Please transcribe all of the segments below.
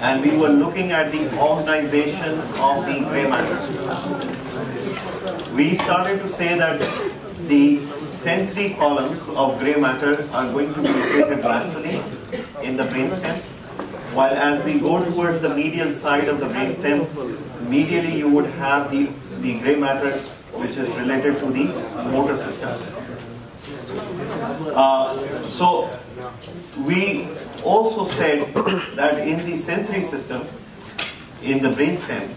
and we were looking at the organization of the gray matter. We started to say that the sensory columns of gray matter are going to be located laterally in the brainstem, while as we go towards the medial side of the brainstem, medially you would have the gray matter which is related to the motor system. So we also said that in the sensory system, in the brainstem,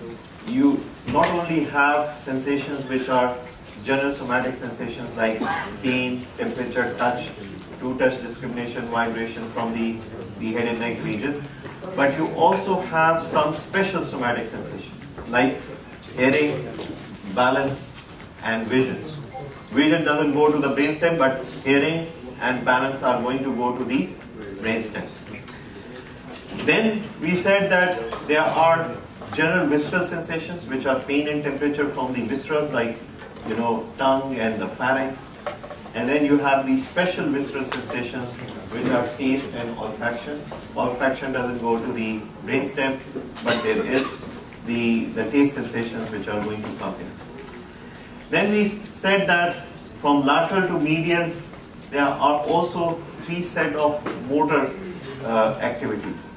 you not only have sensations which are general somatic sensations like pain, temperature, touch, to-touch discrimination, vibration from the head and neck region, but you also have some special somatic sensations like hearing, balance, and vision. Vision doesn't go to the brainstem, but hearing and balance are going to go to the brainstem. Then we said that there are general visceral sensations which are pain and temperature from the viscera, like tongue and the pharynx. And then you have the special visceral sensations which are taste and olfaction. Olfaction doesn't go to the brainstem, but there is the taste sensations which are going to come in. Then we said that from lateral to medial, there are also three sets of motor activities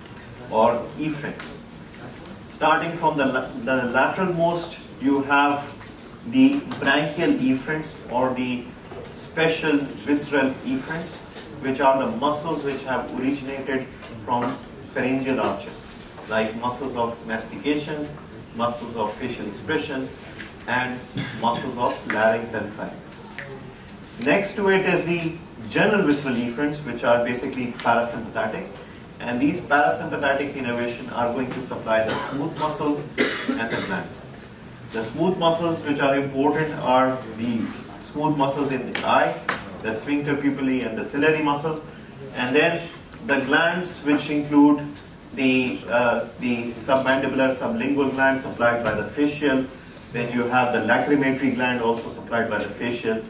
or efferents. Starting from the lateral most, you have the branchial efferents or the special visceral efferents, which are the muscles which have originated from pharyngeal arches, like muscles of mastication, muscles of facial expression, and muscles of larynx and pharynx. Next to it is the general visceral efferents, which are basically parasympathetic, and these parasympathetic innervation are going to supply the smooth muscles and the glands. The smooth muscles which are important are the smooth muscles in the eye, the sphincter pupillae and the ciliary muscle, and then the glands which include the submandibular sublingual gland supplied by the facial, then you have the lacrimatory gland also supplied by the facial,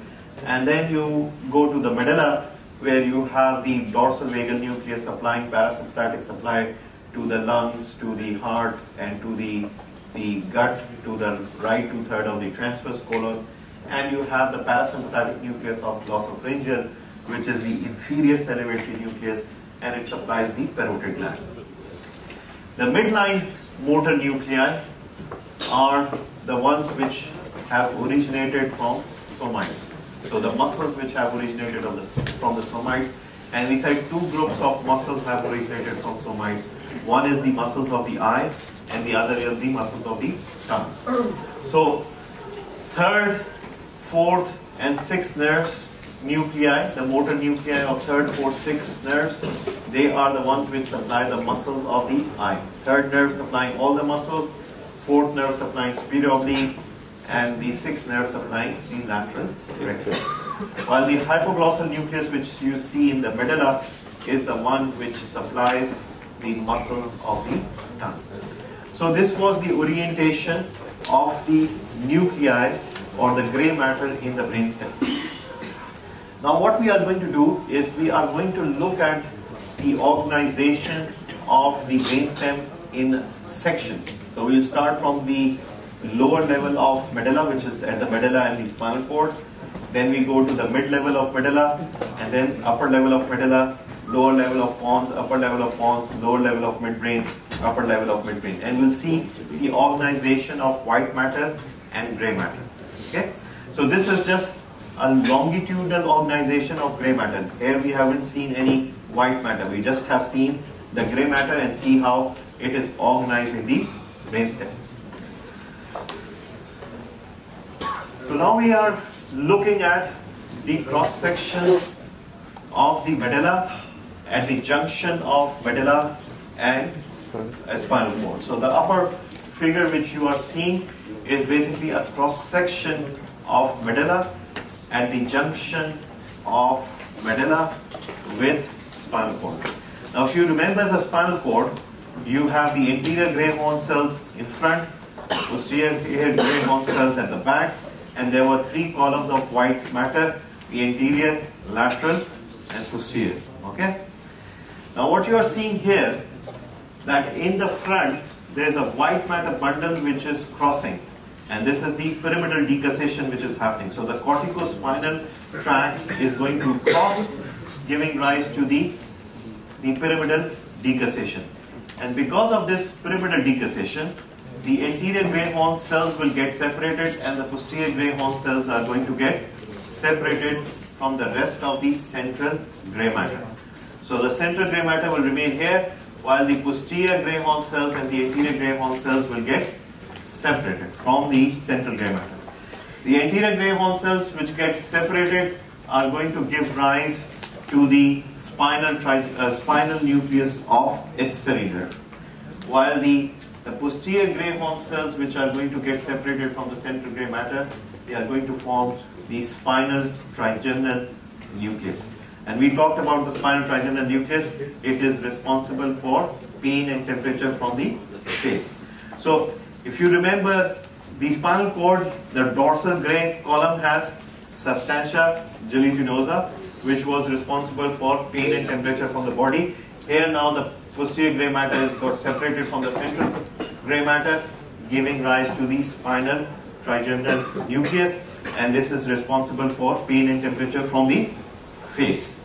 and then you go to the medulla where you have the dorsal vagal nucleus supplying parasympathetic supply to the lungs, to the heart, and to the gut, to the right two-thirds of the transverse colon, and you have the parasympathetic nucleus of glossopharyngeal, which is the inferior salivatory nucleus, and it supplies the parotid gland. The midline motor nuclei are the ones which have originated from somites. So the muscles which have originated from the somites, and we said two groups of muscles have originated from somites. One is the muscles of the eye, and the other is the muscles of the tongue. So third, fourth, and sixth nerves nuclei, the motor nuclei of third, fourth, sixth nerves, they are the ones which supply the muscles of the eye. Third nerve supplying all the muscles, fourth nerve supplying superior oblique, and the sixth nerve supplying the lateral rectus. While the hypoglossal nucleus, which you see in the medulla, is the one which supplies the muscles of the tongue. So this was the orientation of the nuclei or the gray matter in the brainstem. Now what we are going to do is we are going to look at the organization of the brainstem in sections. So we'll start from the lower level of medulla, which is at the medulla and the spinal cord. Then we go to the mid level of medulla, and then upper level of medulla, lower level of pons, upper level of pons, lower level of midbrain, upper level of midbrain. And we'll see the organization of white matter and gray matter. Okay? So this is just a longitudinal organization of gray matter. Here we haven't seen any white matter. We just have seen the gray matter and see how it is organized in the brainstem. So now we are looking at the cross sections of the medulla at the junction of medulla and spinal cord. So the upper figure which you are seeing is basically a cross section of medulla at the junction of medulla with spinal cord. Now if you remember the spinal cord, you have the anterior gray horn cells in front, posterior gray horn cells at the back, and there were three columns of white matter, the anterior, lateral, and posterior. Okay? Now what you are seeing here that in the front there is a white matter bundle which is crossing, and this is the pyramidal decussation which is happening. So the corticospinal tract is going to cross, giving rise to the pyramidal decussation. And because of this pyramidal decussation, the anterior gray horn cells will get separated and the posterior gray horn cells are going to get separated from the rest of the central gray matter. So the central gray matter will remain here, while the posterior gray horn cells and the anterior gray horn cells will get separated from the central gray matter. The anterior gray horn cells which get separated are going to give rise to the spinal nucleus of accessory nerve, while the posterior gray horn cells which are going to get separated from the central gray matter, they are going to form the spinal trigeminal nucleus. And we talked about the spinal trigeminal nucleus. It is responsible for pain and temperature from the face. So if you remember the spinal cord, the dorsal gray column has substantia gelatinosa, which was responsible for pain and temperature from the body. Here now the posterior gray matter is got separated from the central gray matter, giving rise to the spinal trigeminal nucleus, and this is responsible for pain and temperature from the face.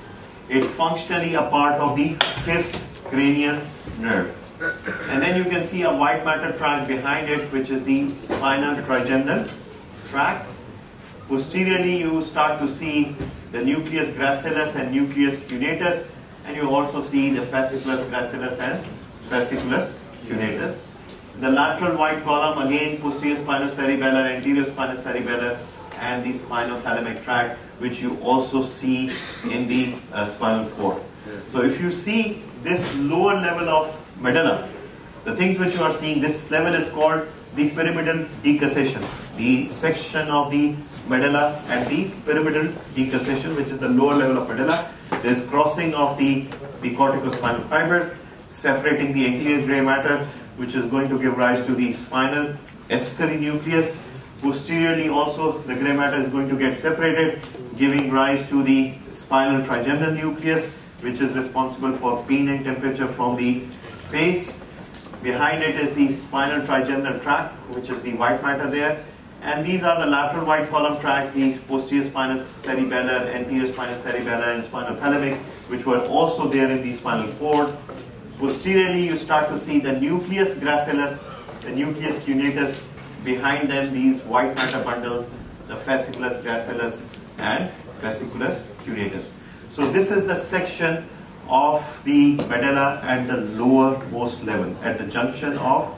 It's functionally a part of the fifth cranial nerve. And then you can see a white matter tract behind it, which is the spinal trigeminal tract. Posteriorly, you start to see the nucleus gracilis and nucleus cuneatus, and you also see the fasciculus gracilis and fasciculus cuneatus. The lateral white column, again, posterior spinocerebellar, anterior spinocerebellar, and the spinothalamic tract, which you also see in the spinal cord. So if you see this lower level of medulla, the things which you are seeing, this level is called the pyramidal decussation. The section of the medulla at the pyramidal decussation, which is the lower level of medulla, there is crossing of the corticospinal fibers, separating the anterior gray matter, which is going to give rise to the spinal accessory nucleus. Posteriorly also the gray matter is going to get separated, giving rise to the spinal trigeminal nucleus, which is responsible for pain and temperature from the face. Behind it is the spinal trigeminal tract, which is the white matter there. And these are the lateral white column tracts, these posterior spinocerebellar, anterior spinocerebellar, and spinothalamic, which were also there in the spinal cord. Posteriorly, you start to see the nucleus gracilis, the nucleus cuneatus. Behind them, these white matter bundles, the fasciculus gracilis and fasciculus cuneatus. So this is the section of the medulla at the lowermost level, at the junction of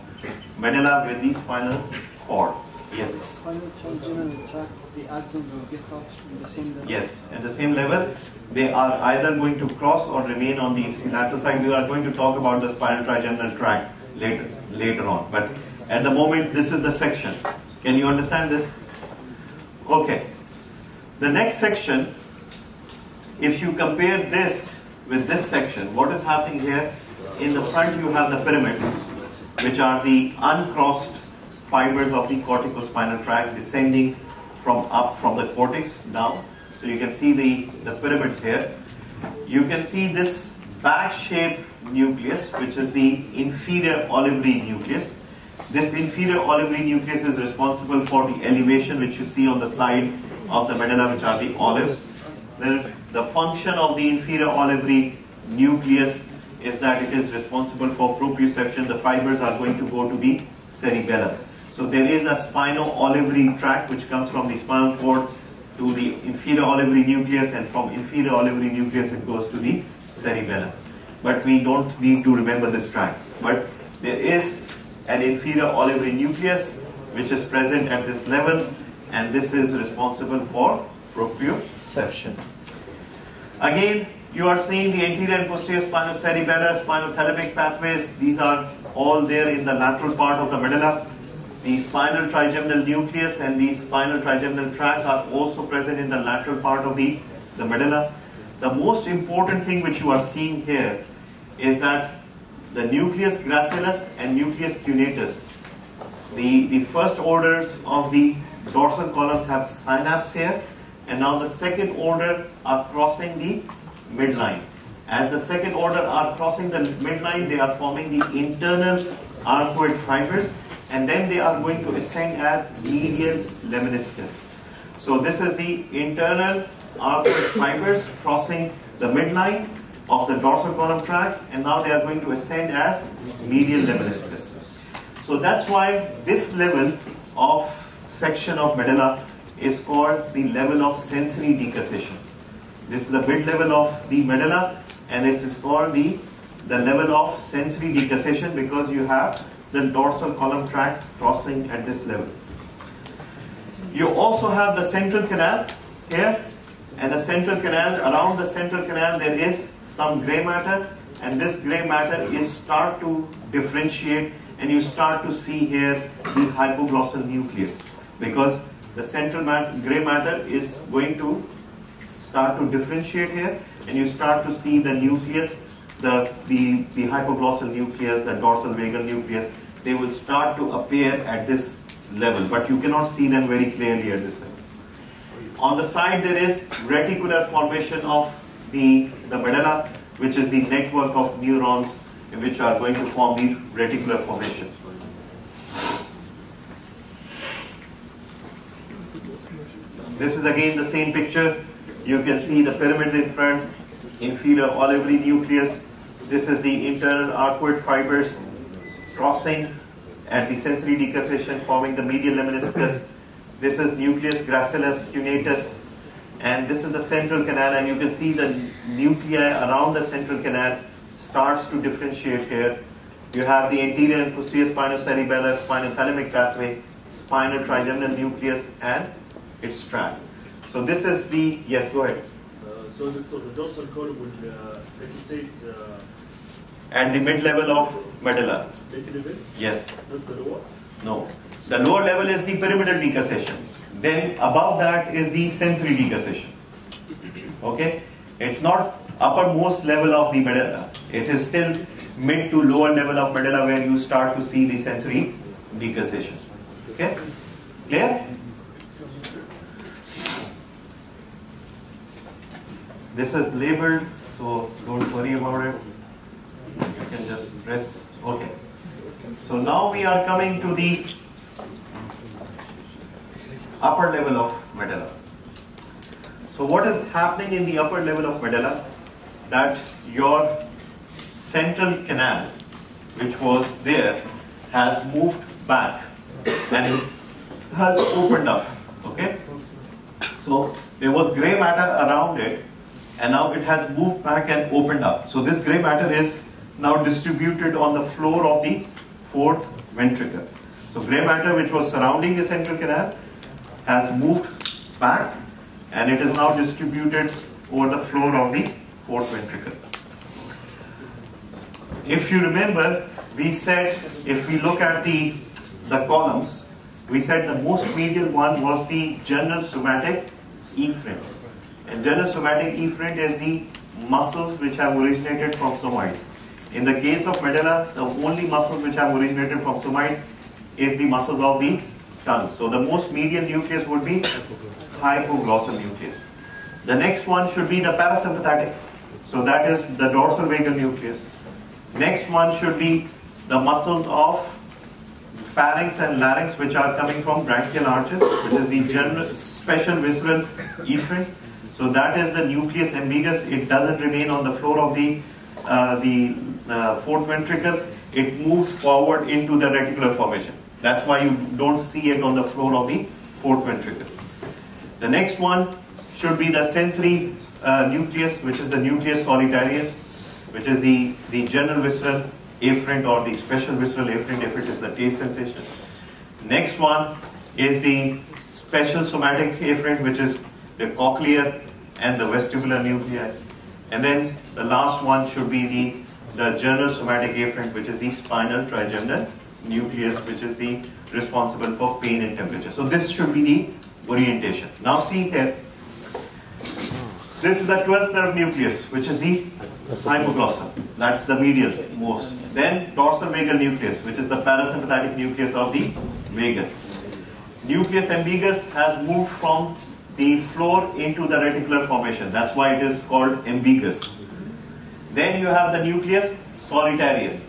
medulla with the spinal cord. Yes? Spinal trigeminal tract, the axons will get off in the same level? Yes, at the same level. They are either going to cross or remain on the lateral side. We are going to talk about the spinal trigeminal tract later on. But at the moment, this is the section. Can you understand this? Okay. The next section, if you compare this with this section, what is happening here? In the front, you have the pyramids, which are the uncrossed fibers of the corticospinal tract descending from the cortex down. So you can see the pyramids here. You can see this bag-shaped nucleus, which is the inferior olivary nucleus. This inferior olivary nucleus is responsible for the elevation which you see on the side of the medulla, which are the olives. The function of the inferior olivary nucleus is that it is responsible for proprioception. The fibers are going to go to the cerebellum. So there is a spino-olivary tract which comes from the spinal cord to the inferior olivary nucleus, and from inferior olivary nucleus it goes to the cerebellum. But we don't need to remember this tract. But there is an inferior olivary nucleus which is present at this level, and this is responsible for proprioception. Again, you are seeing the anterior and posterior spinocerebellar, spinothalamic pathways. These are all there in the lateral part of the medulla. The spinal trigeminal nucleus and the spinal trigeminal tract are also present in the lateral part of the medulla. The most important thing which you are seeing here is that the nucleus gracilis and nucleus cuneatus, the first orders of the dorsal columns have synapse here, and now the second order are crossing the midline. As the second order are crossing the midline, they are forming the internal arcuate fibers, and then they are going to ascend as medial lemniscus. So this is the internal arcuate fibers crossing the midline of the dorsal column tract, and now they are going to ascend as medial lemniscus. So that's why this level of section of medulla is called the level of sensory decussation. This is the mid-level of the medulla, and it is called the level of sensory decussation because you have the dorsal column tracts crossing at this level. You also have the central canal here, and the central canal, around the central canal there is some gray matter, and this gray matter is start to differentiate, and you start to see here the hypoglossal nucleus, because the central gray matter is going to start to differentiate here, and you start to see the nucleus, the hypoglossal nucleus, the dorsal vagal nucleus, they will start to appear at this level, but you cannot see them very clearly at this level. On the side there is reticular formation of the medulla, which is the network of neurons which are going to form the reticular formation. This is again the same picture. You can see the pyramids in front, inferior olivary nucleus. This is the internal arcuate fibers crossing at the sensory decussation, forming the medial lemniscus. This is nucleus gracilis cuneatus, and this is the central canal, and you can see the nuclei around the central canal starts to differentiate here. You have the anterior and posterior spinocerebellar, spinothalamic pathway, spinal trigeminal nucleus, and its tract. So this is the, yes, go ahead. So the dorsal column will decussate at the mid-level of medulla. mid-level? Yes. Not the lower? No. The lower level is the pyramidal decussation. Then above that is the sensory decussation. Okay? It's not uppermost level of the medulla. It is still mid to lower level of medulla where you start to see the sensory decussation. Okay? Clear? This is labeled, so don't worry about it. You can just press. Okay. So now we are coming to the upper level of medulla. So what is happening in the upper level of medulla? That your central canal, which was there, has moved back and it has opened up. Okay? So there was gray matter around it, and now it has moved back and opened up. So this gray matter is now distributed on the floor of the fourth ventricle. So gray matter, which was surrounding the central canal, has moved back, and it is now distributed over the floor of the fourth ventricle. If you remember, we said if we look at the columns, we said the most medial one was the general somatic efferent. And general somatic efferent is the muscles which have originated from somites. In the case of medulla, the only muscles which have originated from somites is the muscles of the tongue. So the most medial nucleus would be hypoglossal nucleus. The next one should be the parasympathetic. So that is the dorsal vagal nucleus. Next one should be the muscles of pharynx and larynx, which are coming from branchial arches, which is the general special visceral efferent. So that is the nucleus ambiguous. It doesn't remain on the floor of the fourth ventricle. It moves forward into the reticular formation. That's why you don't see it on the floor of the fourth ventricle. The next one should be the sensory nucleus, which is the nucleus solitarius, which is the general visceral afferent or the special visceral afferent if it is the taste sensation. Next one is the special somatic afferent, which is the cochlear and the vestibular nuclei. And then the last one should be the general somatic afferent, which is the spinal trigeminal nucleus, which is the responsible for pain and temperature. So this should be the orientation. Now see here, this is the 12th nerve nucleus, which is the hypoglossal. That's the medial most. Then dorsal vagal nucleus, which is the parasympathetic nucleus of the vagus. Nucleus ambiguous has moved from the floor into the reticular formation. That's why it is called ambiguous. Then you have the nucleus solitarius.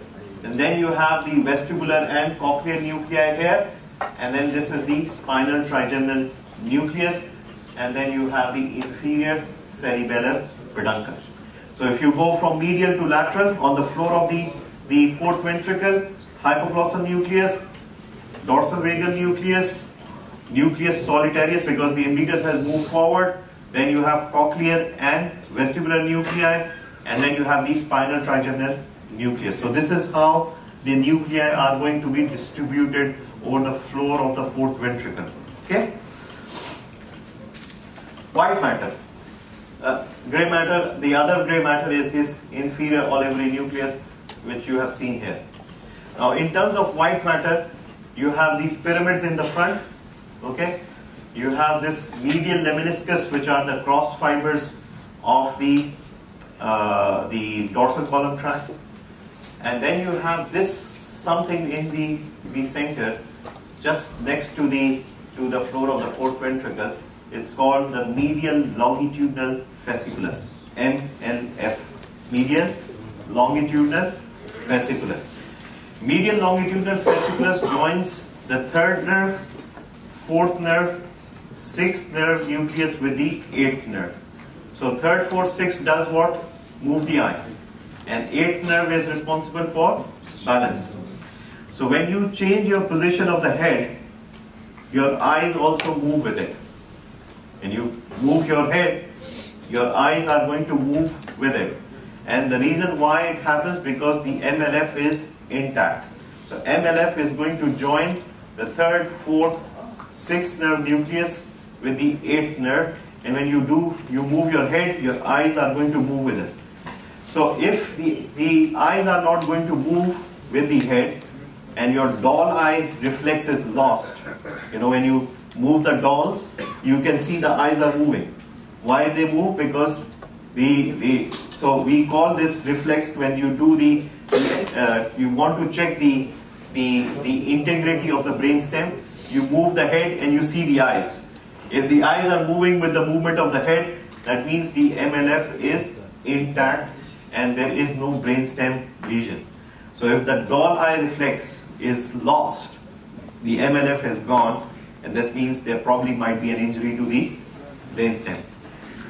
And then you have the vestibular and cochlear nuclei here. And then this is the spinal trigeminal nucleus. And then you have the inferior cerebellar peduncle. So if you go from medial to lateral, on the floor of the fourth ventricle, hypoglossal nucleus, dorsal vagal nucleus, nucleus solitarius because the umbilicus has moved forward. Then you have cochlear and vestibular nuclei, and then you have the spinal trigeminal nucleus. So this is how the nuclei are going to be distributed over the floor of the fourth ventricle. Okay? White matter. Gray matter, the other gray matter is this inferior olivary nucleus, which you have seen here. Now in terms of white matter, you have these pyramids in the front, okay? You have this medial lemniscus, which are the cross fibers of the dorsal column tract. And then you have this something in the center, just next to the floor of the fourth ventricle. It's called the medial longitudinal fasciculus, MLF, medial longitudinal fasciculus. Medial longitudinal fasciculus joins the third nerve, fourth nerve, sixth nerve nucleus with the eighth nerve. So third, fourth, sixth does what? Move the eye. And eighth nerve is responsible for balance. So when you change your position of the head, your eyes also move with it. When you move your head, your eyes are going to move with it. And the reason why it happens because the MLF is intact. So MLF is going to join the third, fourth, sixth nerve nucleus with the eighth nerve. And when you move your head, your eyes are going to move with it. So if the eyes are not going to move with the head and your doll eye reflex is lost, when you move the dolls, you can see the eyes are moving. Why they move? Because so we call this reflex when you do you want to check the integrity of the brainstem. You move the head and you see the eyes. If the eyes are moving with the movement of the head, that means the MLF is intact and there is no brainstem lesion. So if the doll eye reflex is lost, the MLF is gone, and this means there probably might be an injury to the brainstem.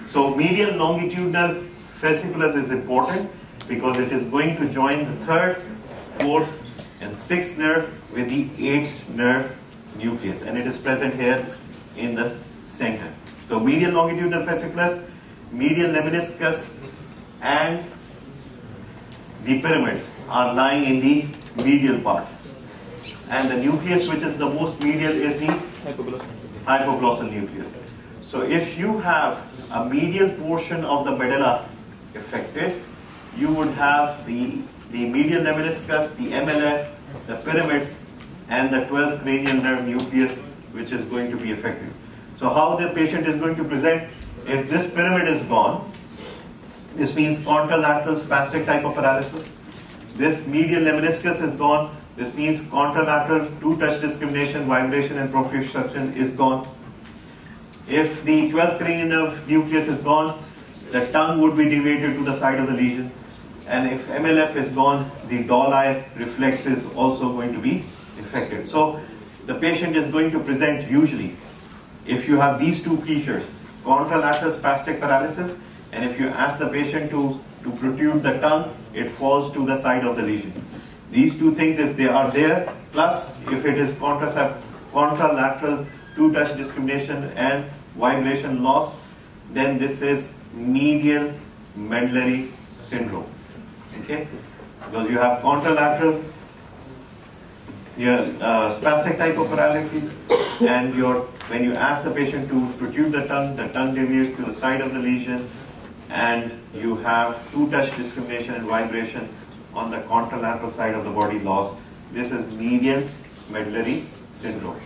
So medial longitudinal fasciculus is important because it is going to join the third, fourth, and sixth nerve with the eighth nerve nucleus, and it is present here in the center. So medial longitudinal fasciculus, medial lemniscus, and the pyramids are lying in the medial part. And the nucleus which is the most medial is the hypoglossal nucleus. So if you have a medial portion of the medulla affected, you would have the medial lemniscus, the MLF, the pyramids, and the 12th cranial nerve nucleus, which is going to be affected. So how the patient is going to present? If this pyramid is gone, this means contralateral spastic type of paralysis. This medial lemniscus is gone. This means contralateral two-touch discrimination, vibration, and proprioception is gone. If the 12th cranial nerve nucleus is gone, the tongue would be deviated to the side of the lesion. And if MLF is gone, the doll eye reflex is also going to be affected. So the patient is going to present usually, if you have these two features, contralateral spastic paralysis, and if you ask the patient to protrude the tongue, it falls to the side of the lesion. These two things, if they are there, plus if it is contralateral two-touch discrimination and vibration loss, then this is medial medullary syndrome. Okay? Because you have contralateral, spastic type of paralysis, and when you ask the patient to protrude the tongue deviates to the side of the lesion, and you have two-touch discrimination and vibration on the contralateral side of the body loss. This is medial medullary syndrome.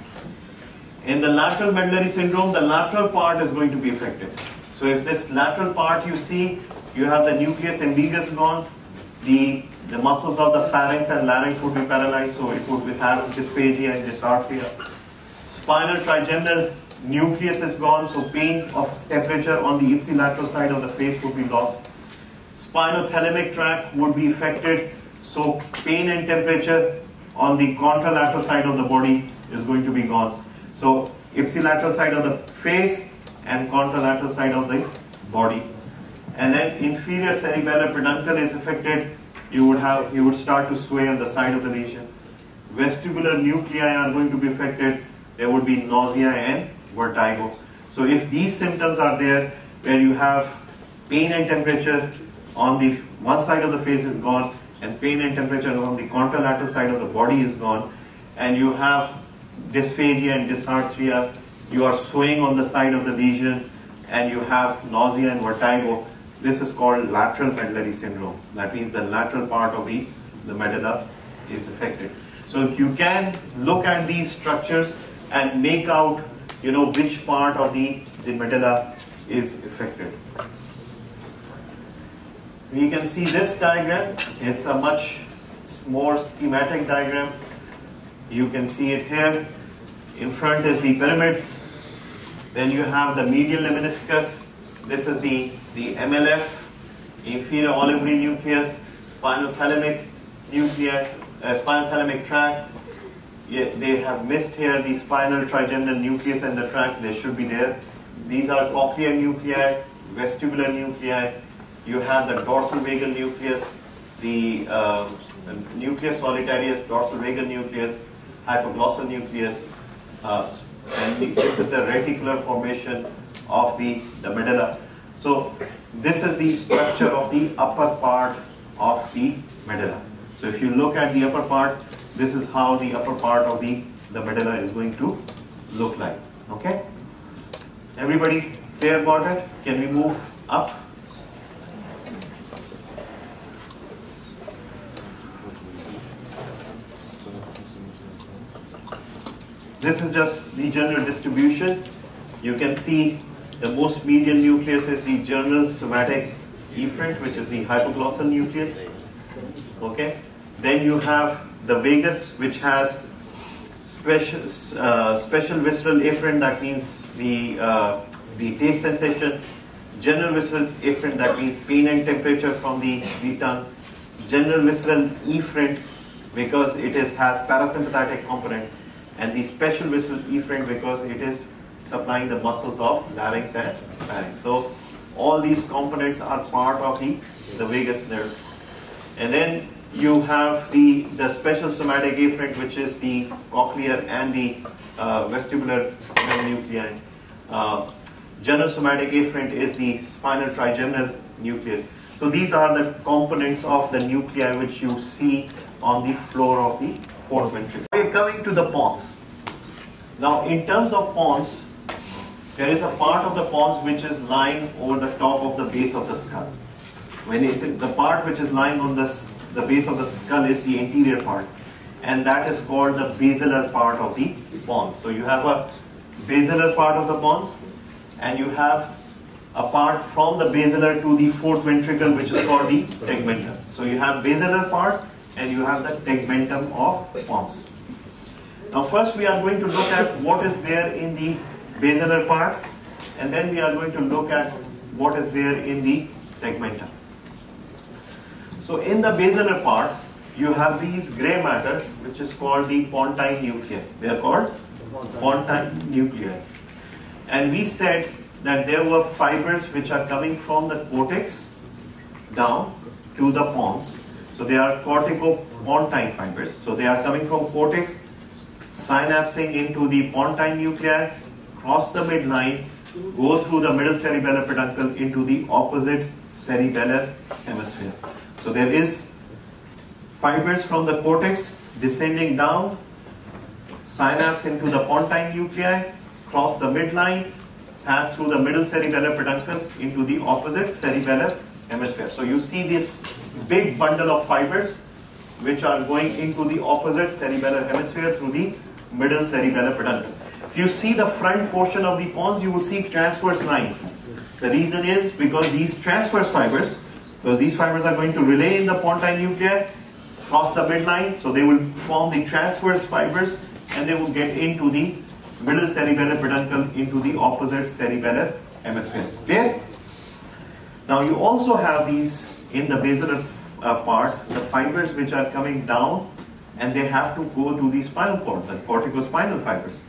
In the lateral medullary syndrome, the lateral part is going to be affected. So if this lateral part you see, you have the nucleus umbilicus gone, the muscles of the pharynx and larynx would be paralyzed, so it would have dysphagia and dysarthria. Spinal trigeminal nucleus is gone, so pain of temperature on the ipsilateral side of the face would be lost. spinothalamic tract would be affected. So pain and temperature on the contralateral side of the body is going to be gone. So ipsilateral side of the face and contralateral side of the body. And then inferior cerebellar peduncle is affected. You would start to sway on the side of the lesion. Vestibular nuclei are going to be affected. There would be nausea and vertigo. So if these symptoms are there, where you have pain and temperature on the one side of the face is gone, and pain and temperature on the contralateral side of the body is gone, and you have dysphagia and dysarthria, you are swaying on the side of the lesion, and you have nausea and vertigo, this is called lateral medullary syndrome. That means the lateral part of the medulla is affected. So you can look at these structures and make out, which part of the medulla is affected. We can see this diagram. It's a much more schematic diagram. You can see it here. In front is the pyramids. Then you have the medial lemniscus. This is the MLF, inferior olivary nucleus, spinothalamic nucleus, spinothalamic tract. They have missed here the spinal trigeminal nucleus and the tract. They should be there. These are cochlear nuclei, vestibular nuclei. You have the dorsal vagal nucleus, the nucleus solitarius, dorsal vagal nucleus, hypoglossal nucleus, and this is the reticular formation of the medulla. So this is the structure of the upper part of the medulla. So if you look at the upper part, this is how the upper part of the medulla is going to look like. Okay? Everybody clear about it? Can we move up? This is just the general distribution. You can see the most medial nucleus is the general somatic efferent, which is the hypoglossal nucleus. Okay. Then you have the vagus, which has special visceral efferent. That means the taste sensation. General visceral efferent, that means pain and temperature from the tongue. General visceral efferent, because it has parasympathetic component, and the special visceral efferent because it is supplying the muscles of larynx and pharynx. So all these components are part of the vagus nerve. And then you have the special somatic efferent, which is the cochlear and the vestibular nuclei. General somatic efferent is the spinal trigeminal nucleus. So these are the components of the nuclei which you see on the floor of the fourth ventricle. We're coming to the pons. Now in terms of pons, there is a part of the pons which is lying over the top of the base of the skull. The part which is lying on the base of the skull is the anterior part, and that is called the basilar part of the pons. So you have a basilar part of the pons, and you have a part from the basilar to the fourth ventricle which is called the tegmentum. So you have basilar part and you have the tegmentum of pons. Now first we are going to look at what is there in the basilar part, and then we are going to look at what is there in the tegmentum. So in the basilar part, you have these gray matter which is called the pontine nuclei. They are called pontine nuclei. And we said that there were fibers which are coming from the cortex down to the pons. So they are corticopontine fibers. So they are coming from cortex, synapsing into the pontine nuclei, cross the midline, go through the middle cerebellar peduncle into the opposite cerebellar hemisphere. So there is fibers from the cortex descending down, synapse into the pontine nuclei, cross the midline, pass through the middle cerebellar peduncle into the opposite cerebellar hemisphere. So you see this big bundle of fibers which are going into the opposite cerebellar hemisphere through the middle cerebellar peduncle. If you see the front portion of the pons, you would see transverse lines. The reason is because these transverse fibers, because these fibers are going to relay in the pontine nuclei, cross the midline, so they will form the transverse fibers and they will get into the middle cerebellar peduncle into the opposite cerebellar hemisphere. Clear? Now you also have these in the basilar part, the fibers which are coming down, and they have to go to the spinal cord, the corticospinal fibers,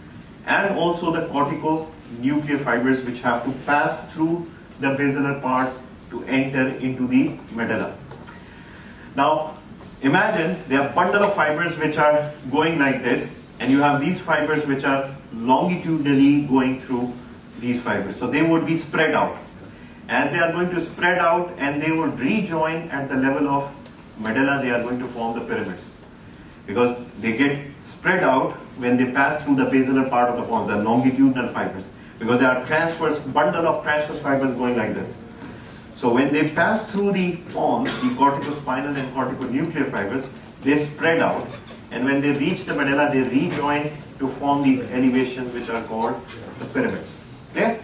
and also the corticonuclear fibers which have to pass through the basilar part to enter into the medulla. Now, imagine there are a bundle of fibers which are going like this, and you have these fibers which are longitudinally going through these fibers. So they would be spread out. As they are going to spread out and they would rejoin at the level of medulla, they are going to form the pyramids. Because they get spread out when they pass through the basilar part of the pons, the longitudinal fibers. Because there are bundle of transverse fibers going like this. So when they pass through the pons, the corticospinal and corticonuclear fibers, they spread out. And when they reach the medulla, they rejoin to form these elevations which are called the pyramids. Okay?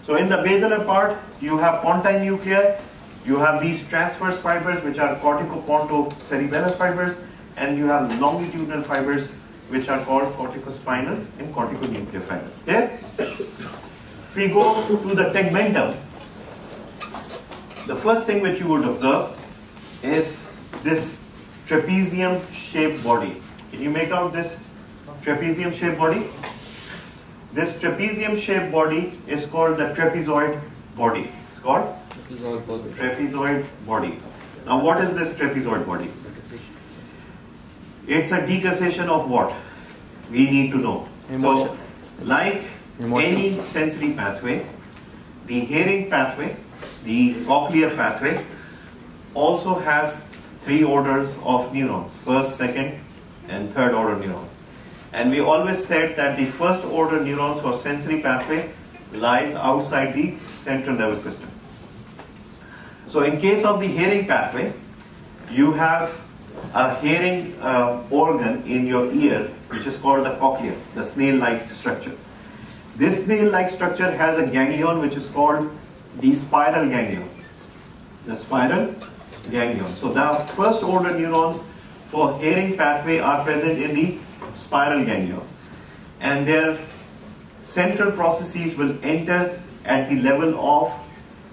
So in the basilar part, you have pontine nuclei, you have these transverse fibers which are corticopontocerebellar fibers, and you have longitudinal fibers which are called corticospinal and corticonuclear fibers. Okay? If we go to the tegmentum, the first thing which you would observe is this trapezium-shaped body. Can you make out this trapezium-shaped body? This trapezium-shaped body is called the trapezoid body. It's called trapezoid body. Now, what is this trapezoid body? It's a decussation of what? We need to know. So, like any sensory pathway, the hearing pathway, the cochlear pathway, also has 3 orders of neurons: first, second, and third order neurons. And we always said that the first order neurons for sensory pathway lies outside the central nervous system. So in case of the hearing pathway, you have a hearing organ in your ear which is called the cochlea, the snail-like structure. This snail-like structure has a ganglion which is called the spiral ganglion. The spiral ganglion. So the first order neurons for hearing pathway are present in the spiral ganglion, and their central processes will enter at the level of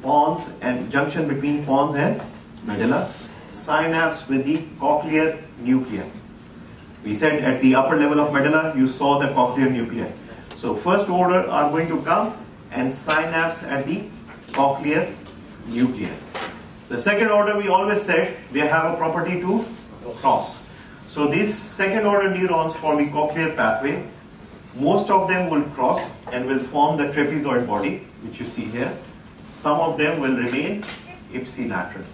pons and junction between pons and medulla, synapse with the cochlear nuclei. We said at the upper level of medulla you saw the cochlear nuclei. So first order are going to come and synapse at the cochlear nuclei. The second order, we always said they have a property to cross. So these second order neurons for the cochlear pathway, most of them will cross and will form the trapezoid body, which you see here. Some of them will remain ipsilateral,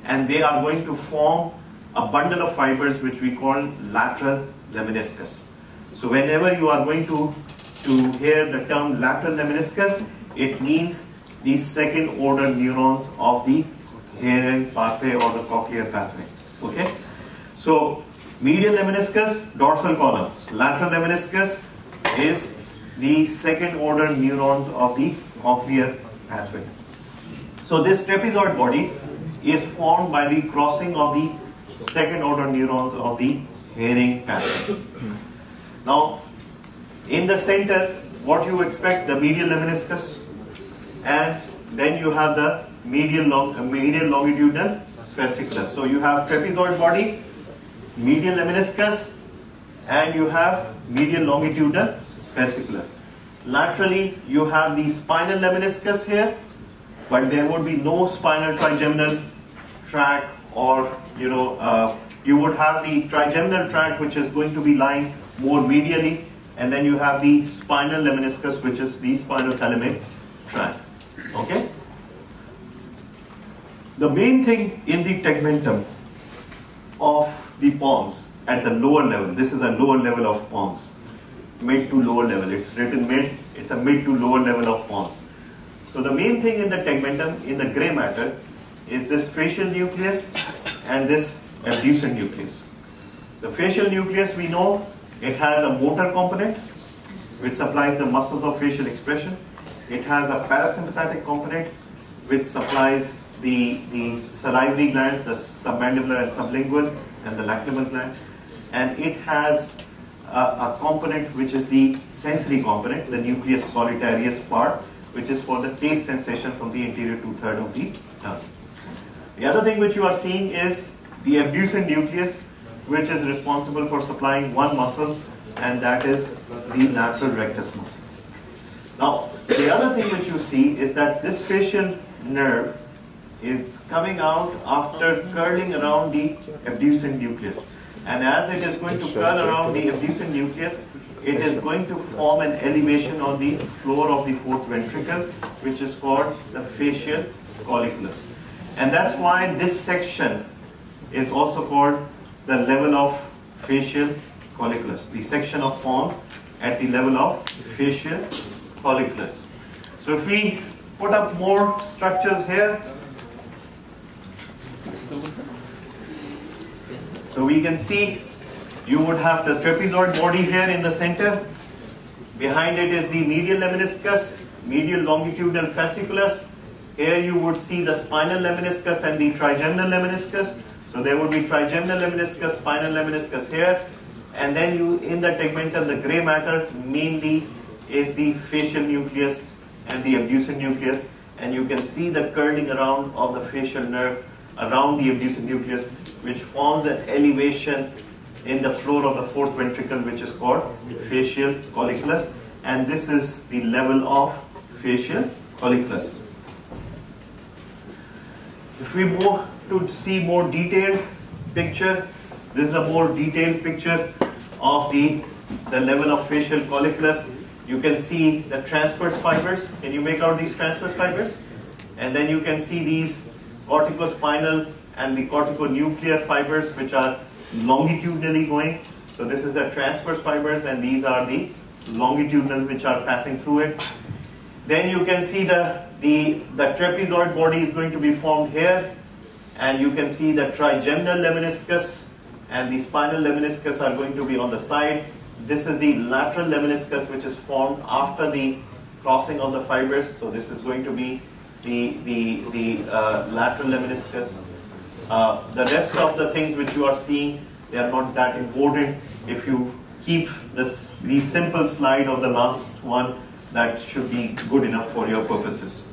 and they are going to form a bundle of fibers which we call lateral lemniscus. So whenever you are going to hear the term lateral lemniscus, it means the second order neurons of the hearing pathway or the cochlear pathway. Okay? So medial lemniscus, dorsal column. Lateral lemniscus is the second order neurons of the cochlear pathway. So this trapezoid body is formed by the crossing of the second order neurons of the hearing pathway. Now, in the center, what you expect, the medial lemniscus, and then you have the medial longitudinal fasciculus. So you have trapezoid body, medial lemniscus, and you have medial longitudinal fasciculus. Laterally, you have the spinal lemniscus here, but there would be no spinal trigeminal tract, or you would have the trigeminal tract which is going to be lying more medially, and then you have the spinal lemniscus which is the spinothalamic tract. Okay? The main thing in the tegmentum of the pons at the lower level, this is a lower level of pons, mid to lower level, it's written mid, it's a mid to lower level of pons. So the main thing in the tegmentum, in the gray matter, is this facial nucleus and this abducent nucleus. The facial nucleus, we know, it has a motor component which supplies the muscles of facial expression. It has a parasympathetic component which supplies the salivary glands, the submandibular and sublingual, and the lacrimal gland. And it has a component which is the sensory component, the nucleus solitarius part, which is for the taste sensation from the anterior two-thirds of the tongue. The other thing which you are seeing is the abducent nucleus, which is responsible for supplying one muscle, and that is the lateral rectus muscle. Now, the other thing which you see is that this facial nerve is coming out after curling around the abducent nucleus. And as it is going to curl around the abducent nucleus, it is going to form an elevation on the floor of the fourth ventricle, which is called the facial colliculus. And that's why this section is also called the level of facial colliculus, the section of pons at the level of facial colliculus. So if we put up more structures here, so we can see you would have the trapezoid body here in the center. Behind it is the medial lemniscus, medial longitudinal fasciculus. Here you would see the spinal lemniscus and the trigeminal lemniscus. So there would be trigeminal lemniscus, spinal lemniscus here. And then you, in the tegmentum, the gray matter mainly is the facial nucleus and the abducent nucleus. And you can see the curling around of the facial nerve around the abducent nucleus, which forms an elevation in the floor of the fourth ventricle, which is called facial colliculus. And this is the level of facial colliculus. If we move to see more detailed picture, this is a more detailed picture of the level of facial colliculus. You can see the transverse fibers. Can you make out these transverse fibers? And then you can see these corticospinal and the corticonuclear fibers, which are longitudinally going. So this is the transverse fibers, and these are the longitudinal which are passing through it. Then you can see the trapezoid body is going to be formed here, and you can see the trigeminal lemniscus and the spinal lemniscus are going to be on the side. This is the lateral lemniscus, which is formed after the crossing of the fibers. So this is going to be the lateral lemniscus. The rest of the things which you are seeing, they are not that important. If you keep the simple slide of the last one, that should be good enough for your purposes.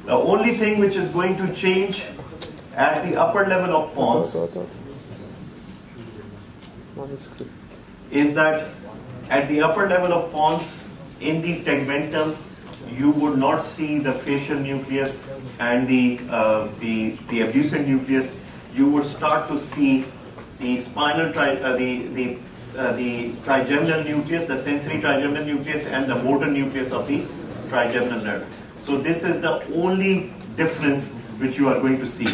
The only thing which is going to change at the upper level of pons is that at the upper level of pons in the tegmentum, you would not see the facial nucleus and the abducent nucleus. You would start to see the spinal the trigeminal nucleus, the sensory trigeminal nucleus, and the motor nucleus of the trigeminal nerve. So this is the only difference which you are going to see.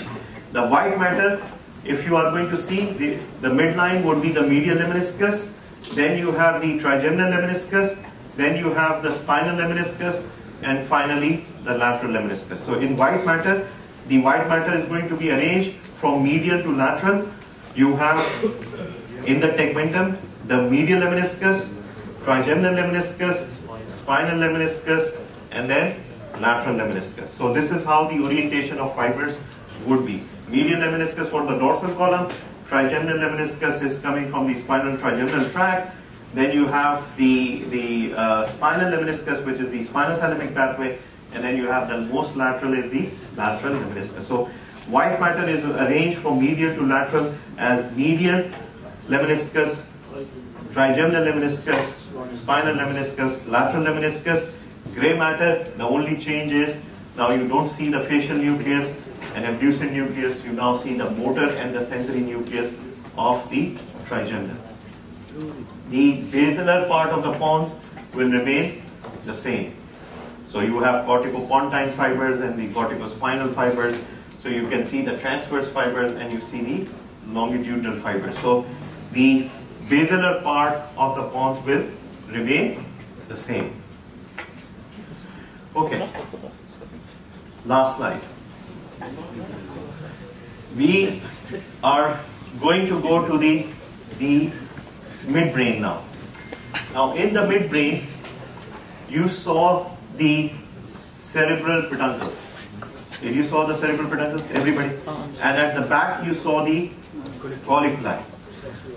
The white matter, if you are going to see, the midline would be the medial lemniscus, then you have the trigeminal lemniscus, then you have the spinal lemniscus, and finally the lateral lemniscus. So in white matter, the white matter is going to be arranged from medial to lateral. You have in the tegmentum the medial lemniscus, trigeminal lemniscus, spinal lemniscus, and then lateral lemniscus. So this is how the orientation of fibers would be. Medial lemniscus for the dorsal column, trigeminal lemniscus is coming from the spinal trigeminal tract. Then you have the spinal lemniscus, which is the spinal thalamic pathway, and then you have the most lateral is the lateral lemniscus. So white matter is arranged from medial to lateral as medial lemniscus, trigeminal lemniscus, spinal lemniscus, lateral lemniscus. Gray matter, the only change is now you don't see the facial nucleus and abducent nucleus, you now see the motor and the sensory nucleus of the trigeminal. The basilar part of the pons will remain the same. So you have corticopontine fibers and the corticospinal fibers. So you can see the transverse fibers and you see the longitudinal fibers. So the basilar part of the pons will remain the same. Okay. Last slide. We are going to go to the midbrain now. Now in the midbrain, you saw the cerebral peduncles. Did you saw the cerebral peduncles? Everybody? And at the back you saw the colliculi.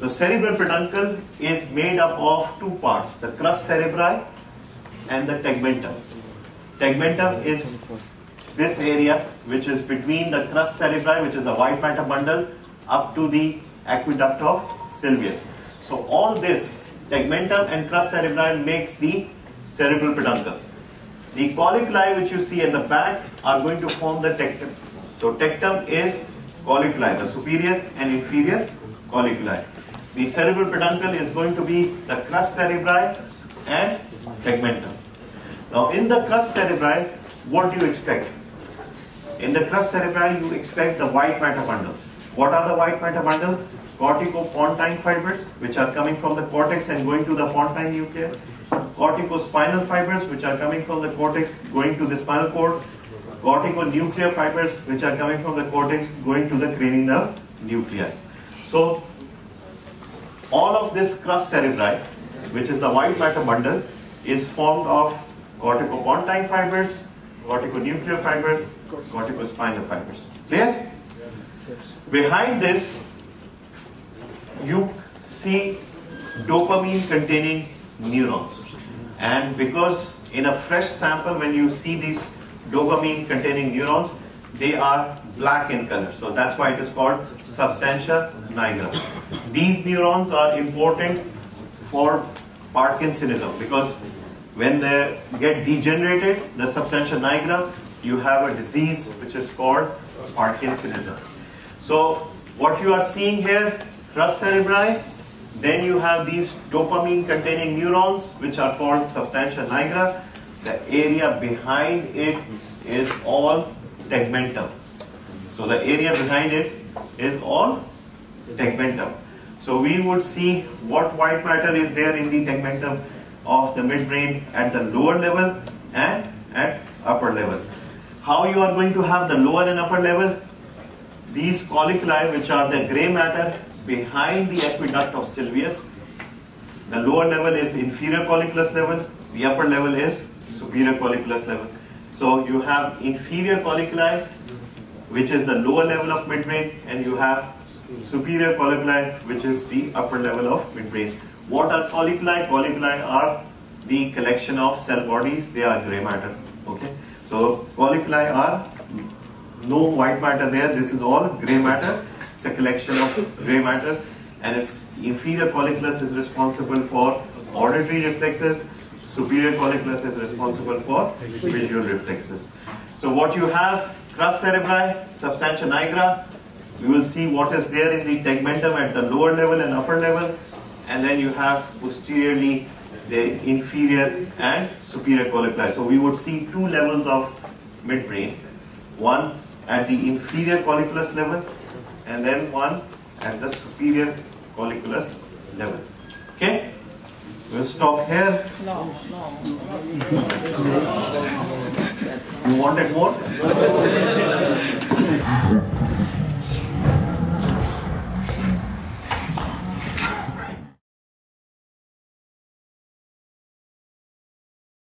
The cerebral peduncle is made up of two parts, the crus cerebri and the tegmentum. Tegmentum is this area, which is between the crus cerebri, which is the white matter bundle, up to the aqueduct of Sylvius. So all this, tegmentum and crus cerebri, makes the cerebral peduncle. The colliculi which you see at the back are going to form the tectum. So tectum is colliculi, the superior and inferior colliculi. The cerebral peduncle is going to be the crus cerebri and tegmentum. Now in the crus cerebri, what do you expect? In the crus cerebri, you expect the white matter bundles. What are the white matter bundles? Corticopontine fibers, which are coming from the cortex and going to the pontine nuclei. Corticospinal fibers, which are coming from the cortex, going to the spinal cord. Corticonuclear fibers, which are coming from the cortex, going to the cranial nerve nuclei. So, all of this crus cerebri, which is the white matter bundle, is formed of corticopontine fibers, corticonuclear fibers, corticospinal fibers. Clear? Yes. Behind this, you see dopamine containing neurons. And because in a fresh sample, when you see these dopamine containing neurons, they are black in color. So that's why it is called substantia nigra. These neurons are important for Parkinsonism, because when they get degenerated, the substantia nigra, you have a disease which is called Parkinsonism. So what you are seeing here, crus cerebri, then you have these dopamine containing neurons which are called substantia nigra. The area behind it is all tegmentum. So the area behind it is all tegmentum. So we would see what white matter is there in the tegmentum of the midbrain at the lower level and at upper level. How you are going to have the lower and upper level? These colliculi, which are the gray matter behind the aqueduct of Sylvius. The lower level is inferior colliculus level, the upper level is superior colliculus level. So you have inferior colliculi, which is the lower level of midbrain, and you have superior colliculi, which is the upper level of midbrain. What are colliculi? Colliculi are the collection of cell bodies. They are gray matter. Okay. So colliculi are no white matter there. This is all gray matter. It's a collection of gray matter, and its inferior colliculus is responsible for auditory reflexes. Superior colliculus is responsible for visual reflexes. So what you have, crus cerebri, substantia nigra, we will see what is there in the tegmentum at the lower level and upper level, and then you have posteriorly the inferior and superior colliculi. So we would see two levels of midbrain, one at the inferior colliculus level and then one at the superior colliculus level. Okay? We'll stop here. No. You wanted more?